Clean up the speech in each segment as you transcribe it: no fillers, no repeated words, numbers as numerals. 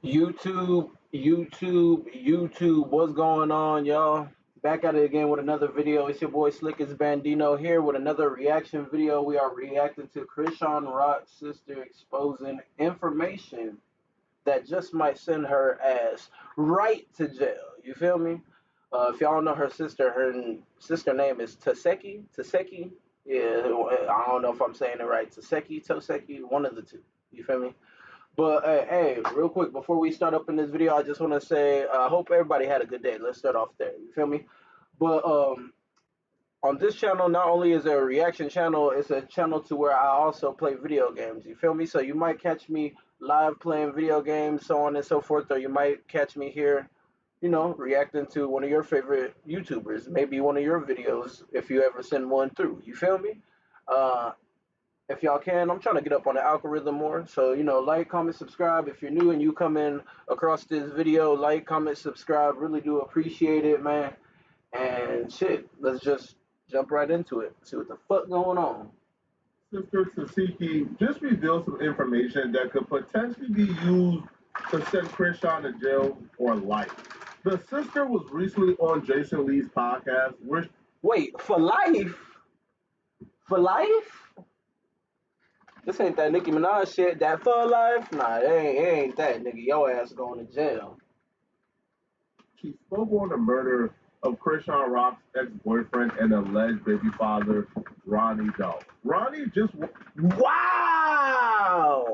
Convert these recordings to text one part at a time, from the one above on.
YouTube, what's going on, y'all? Back at it again with another video. It's your boy Slickest Bandino here with another reaction video. We are reacting to CHRISEAN Rock's sister exposing information that just might send her ass right to jail. You feel me? If y'all know her sister name is TESEHKI. TESEHKI? Yeah, I don't know if I'm saying it right. TESEHKI, one of the two. You feel me? But hey, real quick, before we start up in this video, I just want to say I hope everybody had a good day. Let's start off there. You feel me? But on this channel, not only is it a reaction channel, it's a channel to where I also play video games. You feel me? So you might catch me live playing video games, so on and so forth, or you might catch me here, you know, reacting to one of your favorite YouTubers, maybe one of your videos if you ever send one through. You feel me? Uh, if y'all can, I'm trying to get up on the algorithm more. So, you know, like, comment, subscribe. If you're new and you come in across this video, like, comment, subscribe. Really do appreciate it, man. And shit, let's just jump right into it. See what the fuck going on. Sister TESEHKI just revealed some information that could potentially be used to send CHRISEAN to jail for life. The sister was recently on Jason Lee's podcast, which... Wait, for life? For life? This ain't that Nicki Minaj shit. That for life? Nah, it ain't that, nigga. Your ass going to jail. She spoke on the murder of CHRISEAN Rock's ex-boyfriend and alleged baby father, Ronnie Doe. Ronnie just... Wow!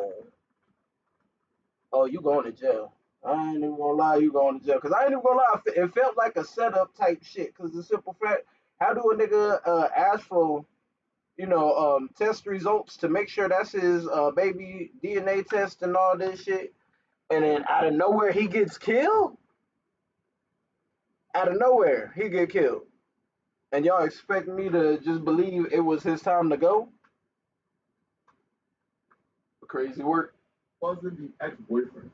Oh, you going to jail. I ain't even gonna lie, you going to jail. Because I ain't even gonna lie, it felt like a setup type shit. Because the simple fact, how do a nigga ask for, you know, test results to make sure that's his baby DNA test and all this shit, and then out of nowhere he gets killed? Out of nowhere he get killed, and y'all expect me to just believe it was his time to go? Crazy work. Wasn't the ex-boyfriend.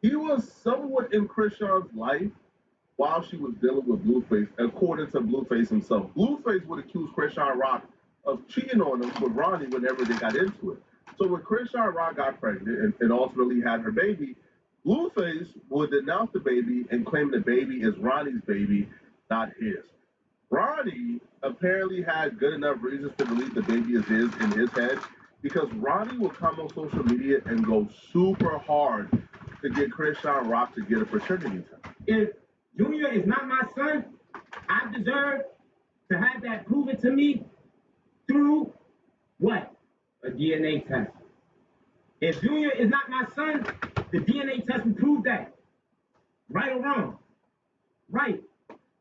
He was somewhat in CHRISEAN's life while she was dealing with Blueface, according to Blueface himself. Blueface would accuse CHRISEAN Rock of cheating on him with Ronnie whenever they got into it. So when CHRISEAN Rock got pregnant and ultimately had her baby, Blueface would denounce the baby and claim the baby is Ronnie's baby, not his. Ronnie apparently had good enough reasons to believe the baby is his in his head, because Ronnie will come on social media and go super hard to get CHRISEAN Rock to get a paternity test. If Junior is not my son, I deserve to have that proven to me through what? A DNA test. If Junior is not my son, the DNA test will prove that. Right or wrong? Right.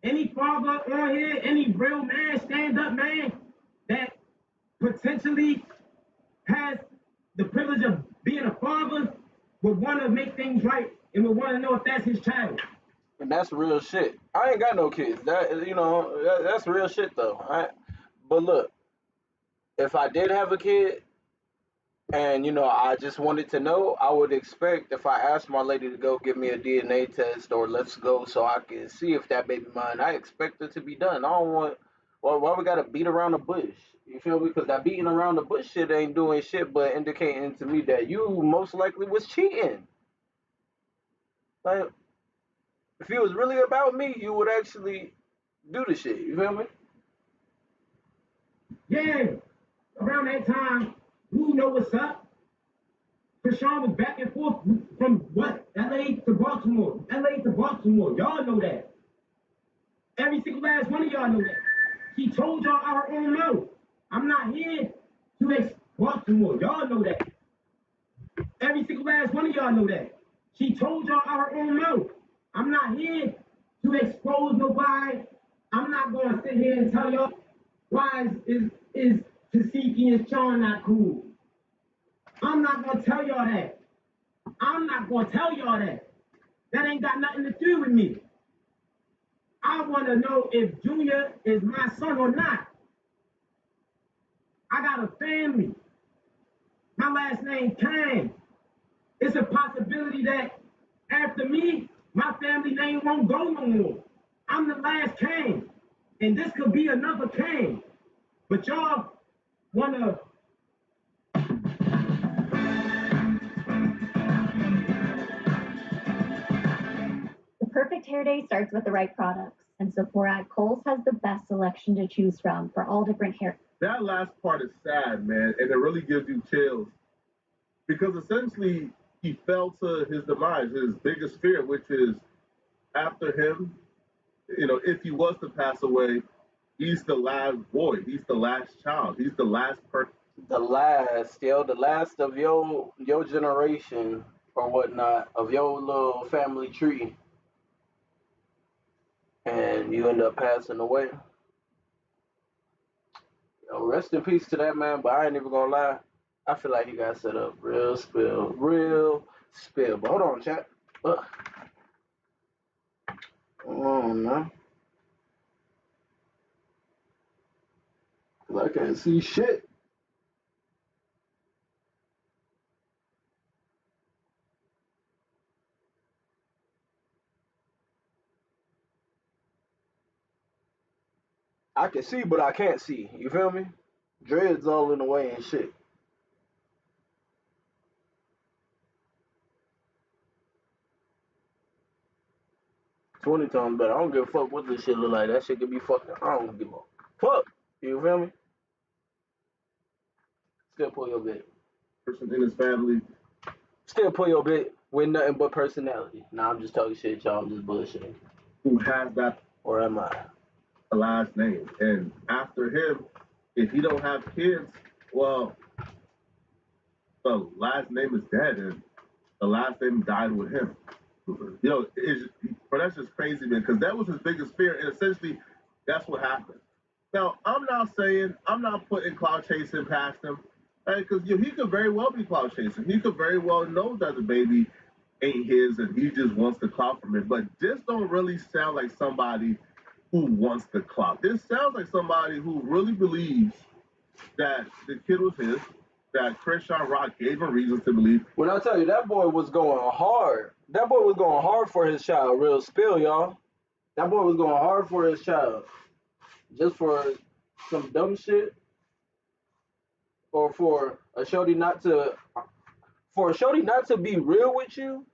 Any father on here, any real man, stand-up man that potentially has the privilege of being a father would want to make things right and would want to know if that's his child. And that's real shit. I ain't got no kids. That, you know, that's real shit though. But look, if I did have a kid and, you know, I just wanted to know, I would expect if I asked my lady to go give me a DNA test or let's go so I can see if that baby mine, I expect it to be done. I don't want, well, why we gotta beat around the bush? You feel me? Because that beating around the bush shit ain't doing shit but indicating to me that you most likely was cheating. Like, if it was really about me, you would actually do the shit. You feel me? Yeah, around that time, who know what's up? CHRISEAN was back and forth from what? LA to Baltimore. LA to Baltimore. Y'all know that. Every single last one of y'all know that. She told y'all our own mouth. I'm not here to Baltimore. Y'all know that. Every single last one of y'all know that. She told y'all our own mouth. I'm not here to expose nobody. I'm not going to sit here and tell y'all why is TESEHKI and Sean not cool. I'm not going to tell y'all that. I'm not going to tell y'all that. That ain't got nothing to do with me. I want to know if Junior is my son or not. I got a family. My last name Kane. It's a possibility that after me, my family name won't go no more. I'm the last Kane. And this could be another Kane. But y'all want to hair day starts with the right products, and Sephora at Kohl's has the best selection to choose from for all different hair. That last part is sad, man, and it really gives you chills because essentially he fell to his demise, his biggest fear, which is after him, if he was to pass away, he's the last boy, he's the last child, he's the last person. The last of your generation or whatnot, of your little family tree, and you end up passing away. Rest in peace to that man, but I ain't even gonna lie. I feel like he got set up real spill. But hold on, chat. Ugh. Oh, man. I can't see shit. I can see, but I can't see. You feel me? Dreads all in the way and shit. $20 times better. I don't give a fuck what this shit look like. That shit could be fucking. I don't give a fuck. You feel me? Still pull your bit. Person in his family. Still pull your bit with nothing but personality. Nah, I'm just talking shit, y'all. I'm just bullshitting. Who has that? Or am I? Last name. And after him, if he don't have kids, well, the last name is dead, and the last name died with him. That's just crazy, man, because that was his biggest fear, and essentially, that's what happened. Now, I'm not putting cloud chasing past him, because he could very well be cloud chasing. He could very well know that the baby ain't his, and he just wants the clout from it. But this don't really sound like somebody who wants the clout. This sounds like somebody who really believes that the kid was his, that CHRISEAN Rock gave him reasons to believe. When I tell you, that boy was going hard. That boy was going hard for his child. Real spill, y'all. That boy was going hard for his child. Just for some dumb shit. Or for a shorty not to be real with you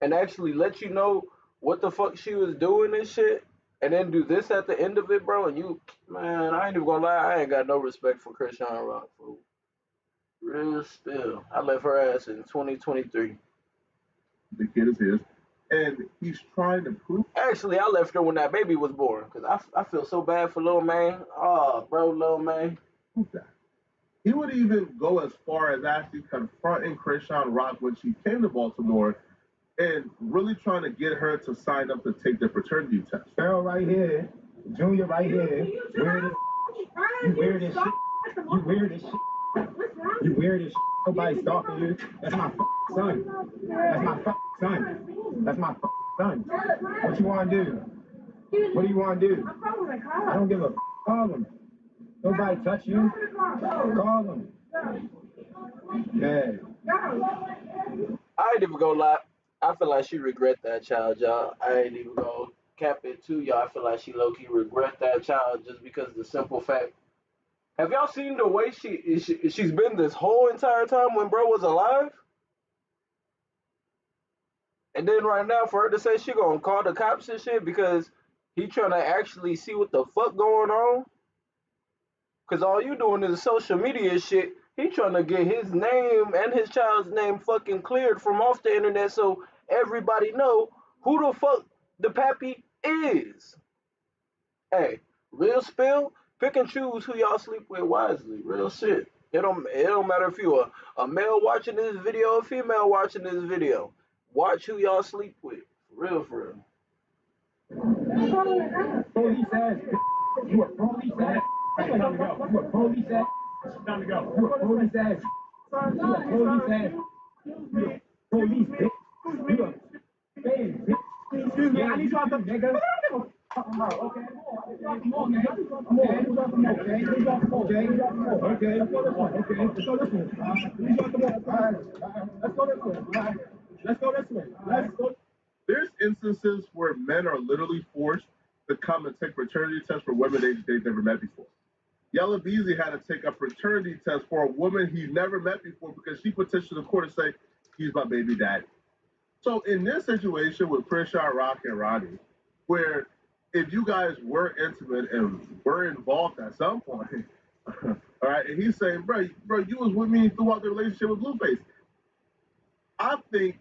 and actually let you know what the fuck she was doing and shit, and then do this at the end of it, bro, and you, man, I ain't even gonna lie, I ain't got no respect for CHRISEAN Rock, fool. Real spill. I left her ass in 2023. The kid is his, and he's trying to prove. Actually, I left her when that baby was born, because I feel so bad for Lil Man. Oh, bro, Lil Man. He would even go as far as actually confronting CHRISEAN Rock when she came to Baltimore and really trying to get her to sign up to take the fraternity test. Girl right here, Junior right here. You weird as shit. You weird as shit. You weird as shit. Nobody stalking you. That's my son. That's my son. That's my son. What you want to do? What do you want to do? I don't give a call him. Nobody touch you. Call him. Yeah. I ain't even gonna lie. I feel like she regret that child, y'all. I ain't even gonna cap it to y'all. I feel like she low-key regret that child just because of the simple fact. Have y'all seen the way she's been this whole entire time when bro was alive? And then right now for her to say she gonna call the cops and shit because he trying to actually see what the fuck going on? Because all you doing is social media shit. He trying to get his name and his child's name fucking cleared from off the internet so everybody know who the fuck the pappy is. Hey, real spill, pick and choose who y'all sleep with wisely. Real shit. It don't matter if you a male watching this video or a female watching this video. Watch who y'all sleep with. For real. Police ass. You a police ass. Time to go. You a police ass. Time to go. You a police ass. You a police ass. You a police bitch. You a bitch. Excuse me, I need you out the nigga. Okay. Let's go this way. There's instances where men are literally forced to come and take fraternity tests for women they've never met before. Yella Beezy had to take a fraternity test for a woman he never met before because she petitioned the court to say, he's my baby daddy. So in this situation with Krishan Rock and Ronnie, where if you guys were intimate and were involved at some point, all right, and he's saying, bro, you was with me throughout the relationship with Blueface. I think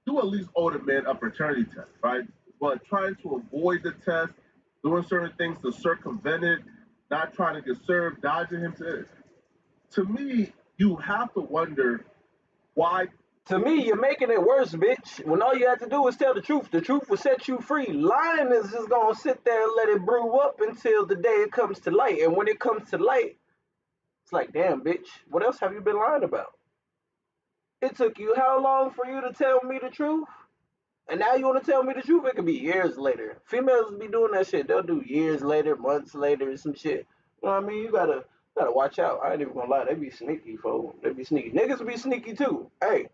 you at least owe the man a paternity test, right? But trying to avoid the test, doing certain things to circumvent it, not trying to get served, dodging him to me, you have to wonder why. To me, you're making it worse, bitch. When all you have to do is tell the truth. The truth will set you free. Lying is just gonna sit there and let it brew up until the day it comes to light. And when it comes to light, it's like, damn, bitch, what else have you been lying about? It took you how long for you to tell me the truth? And now you want to tell me the truth? It could be years later. Females be doing that shit. They'll do years later, months later, some shit. You know what I mean? You gotta watch out. I ain't even gonna lie. They be sneaky, folks. They be sneaky. Niggas be sneaky too. Hey,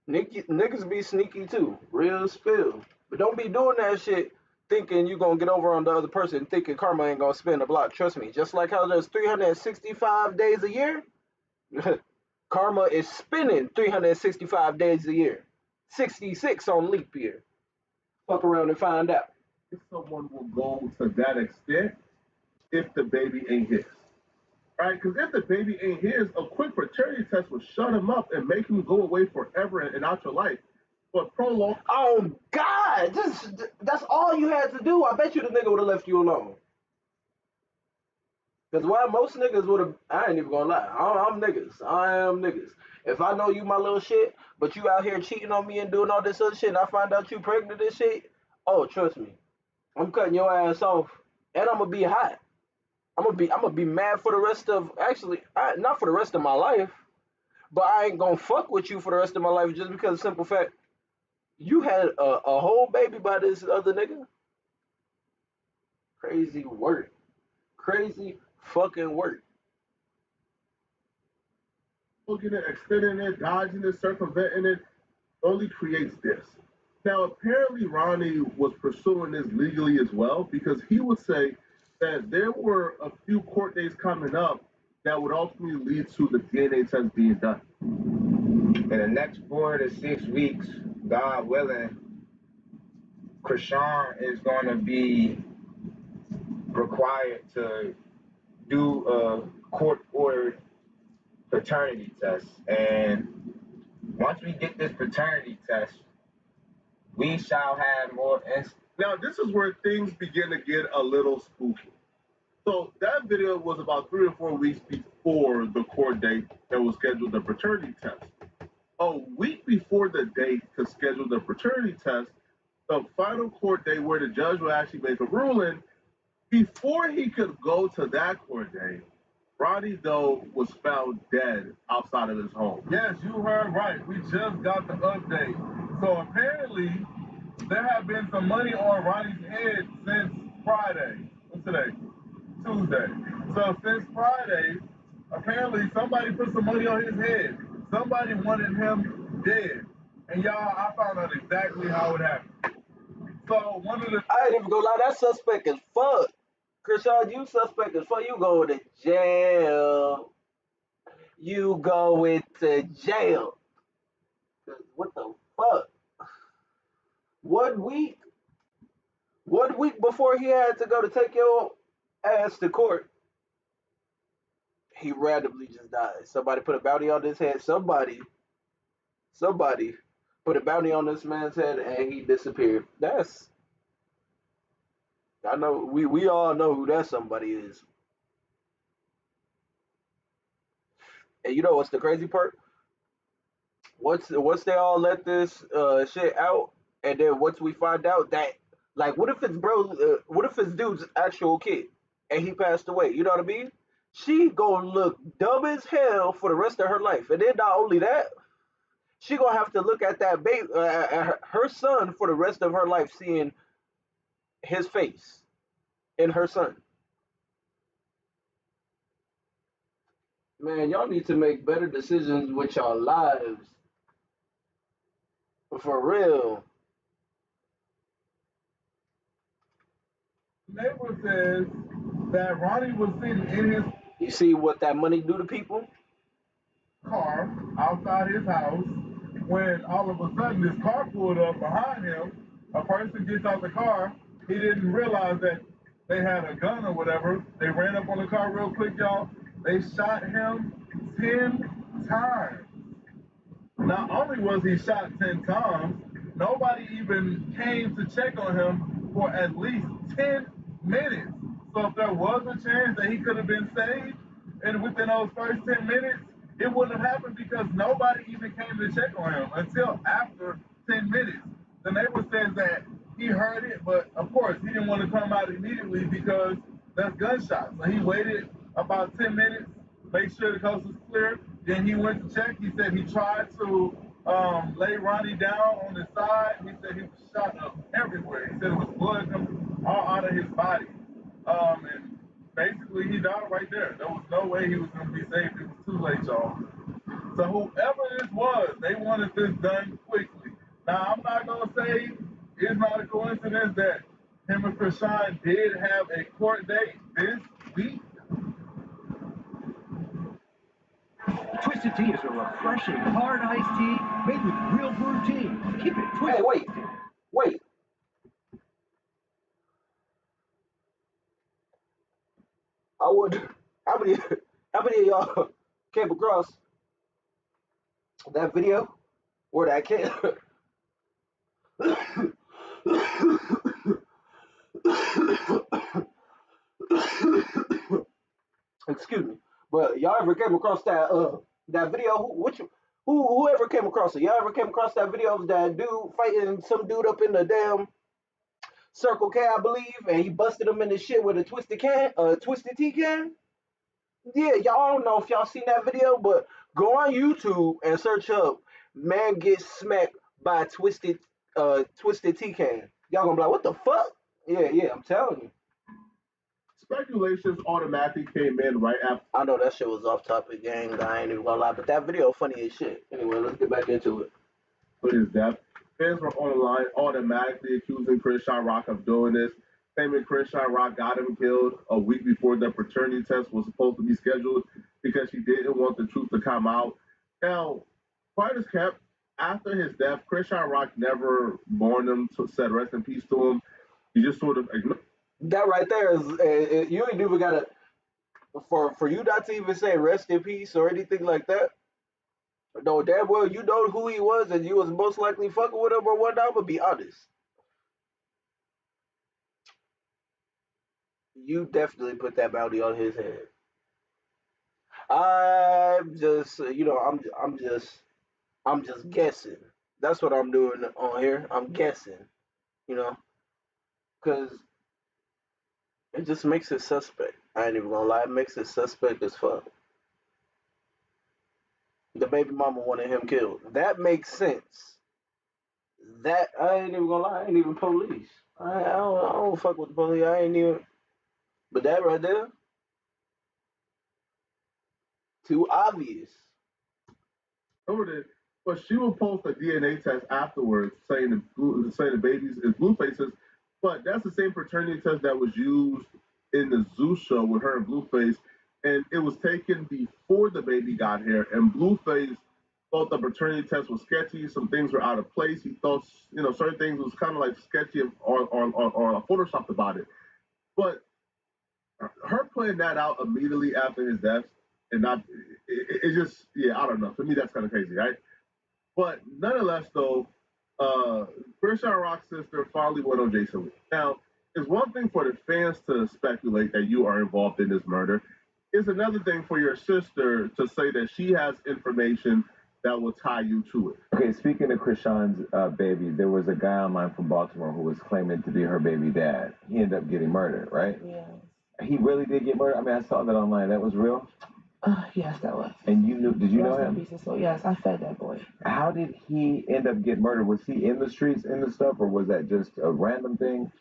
niggas be sneaky too. Real spill. But don't be doing that shit thinking you gonna get over on the other person, thinking karma ain't gonna spin the block. Trust me. Just like how there's 365 days a year, karma is spinning 365 days a year. 66 on leap year. Fuck around and find out. If someone will go to that extent if the baby ain't his. Right? Because if the baby ain't his, a quick paternity test will shut him up and make him go away forever and out your life. But prolong. Oh God, that's all you had to do. I bet you the nigga would have left you alone. Because why most niggas would have, I ain't even gonna lie. I'm niggas. I am niggas. If I know you my little shit, but you out here cheating on me and doing all this other shit, and I find out you pregnant and shit, oh, trust me, I'm cutting your ass off, and I'm gonna be hot. I'm gonna be mad for the rest of, actually, not for the rest of my life, but I ain't gonna fuck with you for the rest of my life just because of the simple fact you had a whole baby by this other nigga. Crazy work. Crazy fucking work. Looking at extending it, dodging it, circumventing it, only creates this. Now, apparently, Ronnie was pursuing this legally as well because he would say that there were a few court days coming up that would ultimately lead to the DNA test being done. In the next 4 to 6 weeks, God willing, CHRISEAN is going to be required to do a court-ordered paternity test. And once we get this paternity test, we shall have more. Now, this is where things begin to get a little spooky. So that video was about 3 or 4 weeks before the court date that was scheduled the paternity test. A week before the date to schedule the paternity test, the final court date where the judge will actually make a ruling, before he could go to that court date, Ronnie Doe was found dead outside of his home. Yes, you heard right. We just got the update. So apparently, there have been some money on Ronnie's head since Friday. What's today? Tuesday. So since Friday, apparently somebody put some money on his head. Somebody wanted him dead. And y'all, I found out exactly how it happened. So one of the... I ain't even gonna lie, that suspect is fuck. CHRISEAN, you suspect is fuck. You go to jail. You going to jail. What the fuck? 1 week? 1 week before he had to go to take your ass to court, he randomly just died. Somebody put a bounty on his head. Somebody put a bounty on this man's head and he disappeared. I know we all know who that somebody is. And you know what's the crazy part? Once they all let this shit out, and then once we find out that, like, what if it's what if it's dude's actual kid and he passed away? You know what I mean? She gonna look dumb as hell for the rest of her life, and then not only that, she gonna have to look at that baby, her son, for the rest of her life, seeing his face in her son. Man, y'all need to make better decisions with y'all lives. For real. Neighbor says that Ronnie was sitting in his You see what that money do to people? car outside his house when all of a sudden this car pulled up behind him. A person gets out the car. He didn't realize that they had a gun or whatever. They ran up on the car real quick, y'all. They shot him 10 times. Not only was he shot 10 times, nobody even came to check on him for at least 10 minutes. So if there was a chance that he could have been saved, and within those first 10 minutes, it wouldn't have happened because nobody even came to check on him until after 10 minutes. The neighbor says that he heard it, but of course he didn't want to come out immediately because that's gunshots. So he waited about 10 minutes, make sure the coast was clear. Then he went to check. He said he tried to lay Ronnie down on his side. He said he was shot up everywhere. He said it was blood coming all out of his body. And basically he died right there. There was no way he was going to be saved. It was too late, y'all. So whoever this was, they wanted this done quickly. Now, I'm not going to say it's not a coincidence that him and CHRISEAN did have a court date this week. Twisted Tea is a refreshing, hard iced tea made with real brewed tea. Keep it twisted. Hey, wait. I would. How many of y'all came across that video where that kid? Excuse me, but y'all ever came across that video? Whoever came across it? Y'all ever came across that video of that dude fighting some dude up in the damn Circle K, I believe, and he busted him in the shit with a twisted tea can? Yeah, y'all, I don't know if y'all seen that video, but go on YouTube and search up "man gets smacked by twisted tea can." Y'all gonna be like, what the fuck? Yeah, I'm telling you. Speculations automatically came in right after. I know that shit was off topic, gang. I ain't even gonna lie, but that video funny as shit. Anyway, let's get back into it. His death. Fans were online automatically accusing CHRISEAN Rock of doing this, claiming CHRISEAN Rock got him killed a week before the paternity test was supposed to be scheduled because she didn't want the truth to come out. Now, quiet as kept, after his death, CHRISEAN Rock never mourned him, said rest in peace to him. He just sort of ignored. That right there is you ain't even gotta for you not to even say rest in peace or anything like that. No, damn well you know who he was and you was most likely fucking with him or whatnot, but be honest. You definitely put that bounty on his head. I'm just I'm just guessing. That's what I'm doing on here. I'm guessing, you know, because it just makes it suspect. I ain't even gonna lie, it makes it suspect as fuck. The baby mama wanted him killed. That makes sense. That I ain't even gonna lie, I ain't even police. I don't fuck with the police. I ain't even. But that right there, too obvious. It, but she will post a DNA test afterwards saying the babies is Blueface's. But that's the same paternity test that was used in the Zoo show with her and Blueface, and it was taken before the baby got here. And Blueface thought the paternity test was sketchy. Some things were out of place. He thought certain things was kind of like sketchy or photoshopped about it. But her playing that out immediately after his death and not it just I don't know. For me that's kind of crazy, right? But nonetheless though, CHRISEAN Rock's sister finally went on Jason Lee. Now, it's one thing for the fans to speculate that you are involved in this murder. It's another thing for your sister to say that she has information that will tie you to it. Okay, speaking of CHRISEAN's baby, there was a guy online from Baltimore who was claiming to be her baby dad. He ended up getting murdered, right? Yeah. He really did get murdered? I mean, I saw that online. That was real? Yes, that was. And you knew? Did you know him? So yes, I fed that boy. How did he end up getting murdered? Was he in the streets, in the stuff, or was that just a random thing?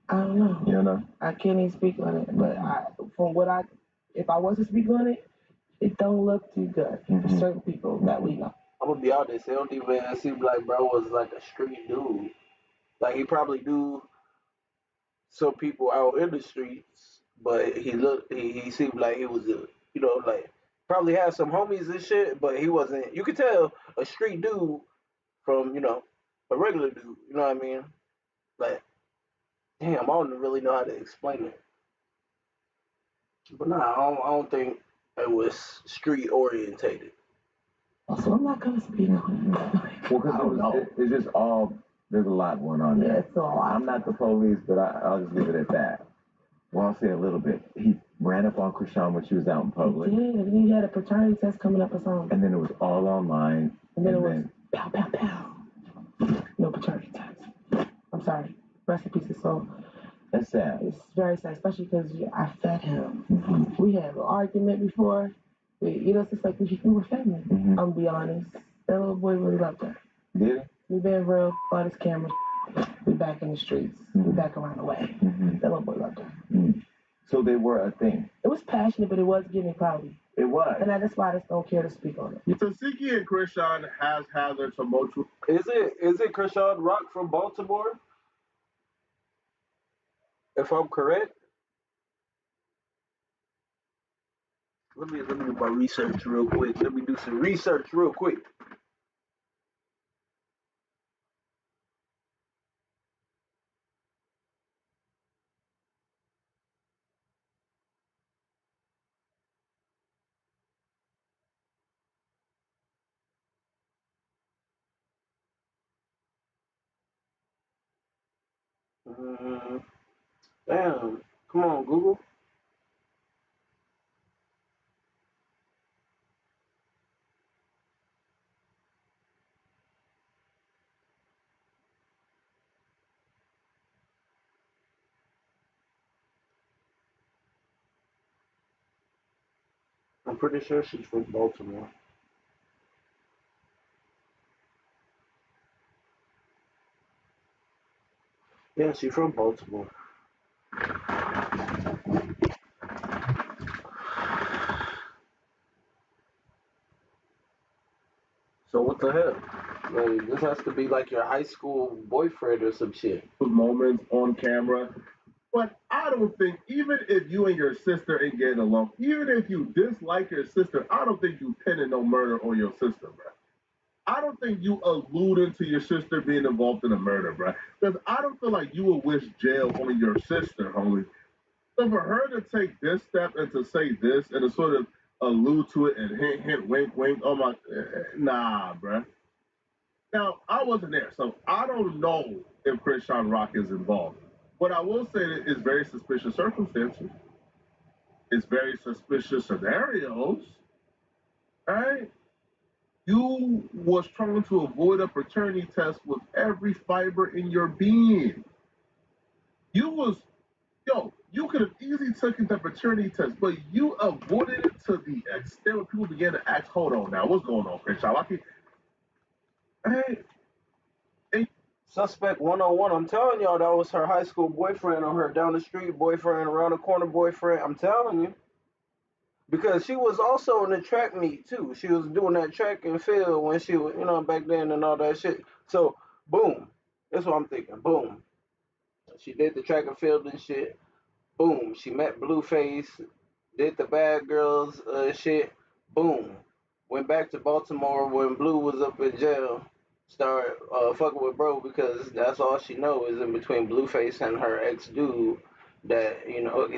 I don't know. You don't know? I can't even speak on it. But if I was to speak on it, it don't look too good for certain people that we know. I'm gonna be honest, it don't even seem like bro was like a street dude. Like he probably knew some people out in the streets, but he seemed like he was a like Probably had some homies and shit, but he wasn't. You could tell a street dude from a regular dude. You know what I mean? Like, damn, I don't really know how to explain it. But nah, I don't think it was street orientated. So I'm not gonna speak on it. Well, because it's just all, there's a lot going on there. Yeah, it's all. I'm not the police, but I'll just leave it at that. Well, I'll say a little bit. He ran up on Krishan when she was out in public. He did, and he had a paternity test coming up or something. And then it was all online. And then it was pow, pow, pow. No paternity test. I'm sorry. Rest in peace, his soul. That's sad. It's very sad, especially because I fed him. Mm-hmm. We had an argument before. It's just like we were family. Mm-hmm. I'm gonna be honest. That little boy really loved her. Did he? We been real, bought his camera. We back in the streets. Mm-hmm. We back around the way. Mm-hmm. That little boy loved her. Mm-hmm. So they were a thing. It was passionate, but it was getting cloudy. It was. And that's why I just don't care to speak on it. TESEHKI and CHRISEAN has had their tumultuous. Is it Krishan Rock from Baltimore? If I'm correct. Let me do my research real quick. Let me do some research real quick. Damn. Come on, Google. I'm pretty sure she's from Baltimore. Yeah, she's from Baltimore. So what the hell? Like, this has to be like your high school boyfriend or some shit. Moments on camera. But I don't think, even if you and your sister ain't getting along, even if you dislike your sister, I don't think you pinning no murder on your sister, bro. I don't think you alluding to your sister being involved in a murder, bro. Because I don't feel like you would wish jail on your sister, homie. So for her to take this step and to say this and to sort of allude to it and hint, hint, wink, wink, oh my, nah, bro. Now, I wasn't there, so I don't know if Krishan Rock is involved. What I will say is very suspicious circumstances. It's very suspicious scenarios. Right? You was trying to avoid a paternity test with every fiber in your being. You could have easily taken the paternity test, but you avoided it to the extent where people began to ask, hold on now, what's going on, Krishan? Hey, Suspect 101. I'm telling y'all, that was her high school boyfriend or her down the street boyfriend, around the corner boyfriend. I'm telling you. Because she was also in the track meet too. She was doing that track and field when she was, back then and all that shit. So, boom. That's what I'm thinking. Boom. She did the track and field and shit. Boom. She met Blueface. Did the bad girls shit. Boom. Went back to Baltimore when Blue was up in jail. Started fucking with bro because that's all she know is in between Blueface and her ex dude. That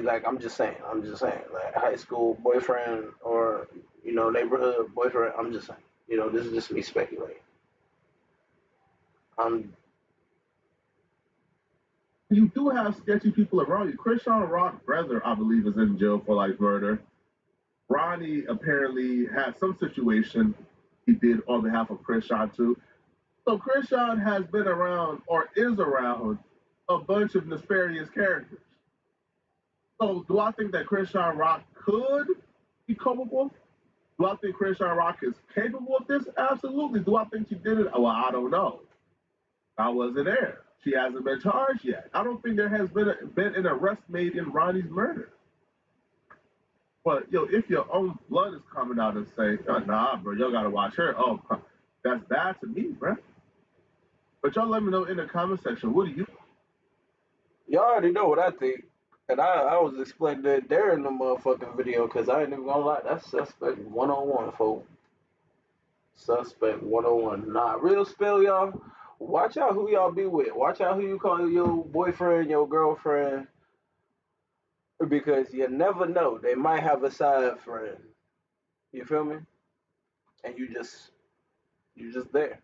like I'm just saying, like high school boyfriend or neighborhood boyfriend. I'm just saying, this is just me speculating. You do have sketchy people around you. Krishan Rock's brother, I believe, is in jail for like murder. Ronnie apparently had some situation he did on behalf of Krishan too. So Krishan has been around or is around a bunch of nefarious characters. So do I think that Krishan Rock could be culpable? Do I think Krishan Rock is capable of this? Absolutely. Do I think she did it? Well, I don't know. I wasn't there. She hasn't been charged yet. I don't think there has been an arrest made in Ronnie's murder. But if your own blood is coming out and say, oh, nah, bro, y'all gotta watch her. Oh, that's bad to me, bro. But y'all let me know in the comment section. What do you? Y'all already know what I think. And I was explaining that there in the motherfucking video, because I ain't even gonna lie, that's suspect 101, folks. Suspect 101. Nah, real spill, y'all. Watch out who y'all be with. Watch out who you call your boyfriend, your girlfriend, because you never know. They might have a side friend. You feel me? And you just there.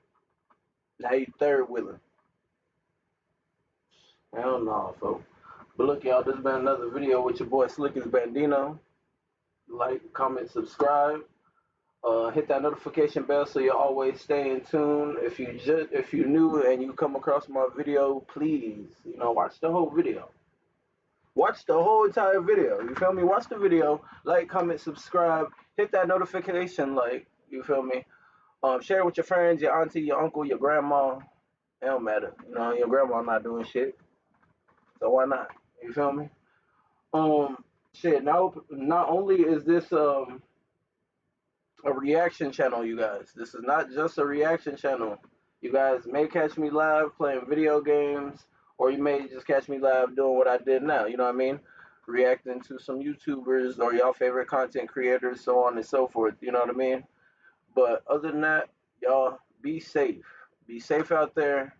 Now you third wheeling. Hell no, folks. But look, y'all, this has been another video with your boy Slick as Bandino. Like, comment, subscribe. Hit that notification bell so you always stay in tune. If you new and you come across my video, please, watch the whole video. Watch the whole entire video. You feel me? Watch the video. Like, comment, subscribe. Hit that notification, you feel me? Share it with your friends, your auntie, your uncle, your grandma. It don't matter. Your grandma not doing shit, so why not? You feel me? Shit. Now, not only is this a reaction channel, you guys. This is not just a reaction channel. You guys may catch me live playing video games, or you may just catch me live doing what I did now. You know what I mean? Reacting to some YouTubers or y'all favorite content creators, so on and so forth. You know what I mean? But other than that, y'all be safe. Be safe out there.